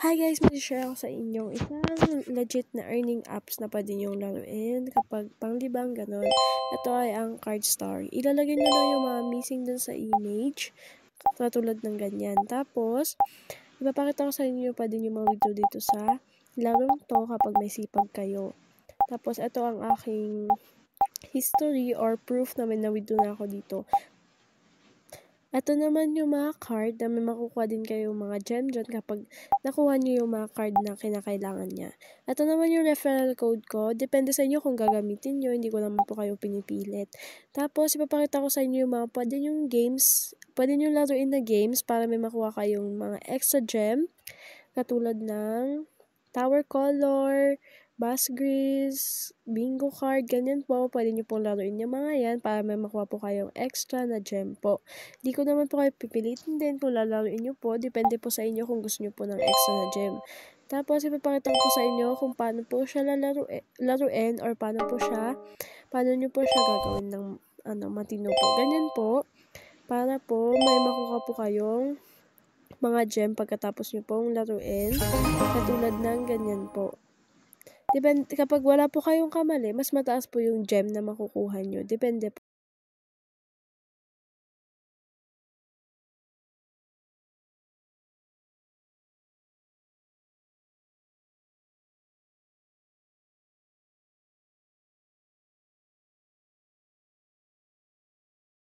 Hi guys, mag-share ako sa inyo isang legit na earning apps na pwede niyong laruin kapag panglibang ganon. Ito ay ang Card Story. Ilalagay niyo lang yung mga missing dun sa image, katulad ng ganyan. Tapos, ipapakita ko sa inyo pwede niyo ma-withdraw dito sa larong to kapag may sipag kayo. Tapos, ito ang aking history or proof na may na-withdraw na ako dito. Ito naman yung mga card na may makukuha din kayo mga gem dyan kapag nakuha nyo yung mga card na kinakailangan niya. Ito naman yung referral code ko. Depende sa inyo kung gagamitin nyo. Hindi ko naman po kayo pinipilit. Tapos, ipapakita ko sa inyo yung mga pwede yung games. Pwede nyo laruin na games para may makuha kayong mga extra gem. Katulad ng Tower Color, Bass Grease, Bingo Card, ganyan po. Pwede nyo pong laruin yung mga yan para may makuha po kayong extra na gem po. Di ko naman po kayo pipilitin din kung lalaruin nyo po. Depende po sa inyo kung gusto nyo po ng extra na gem. Tapos, ipapakita ko po sa inyo kung paano po siya laruin or paano nyo po siya gagawin ng matino po. Ganyan po, para po may makuha po kayong mga gem pagkatapos nyo pong laruin. Katulad ng ganyan po. Kapag wala po kayong kamali, mas mataas po yung gem na makukuha nyo. Depende po.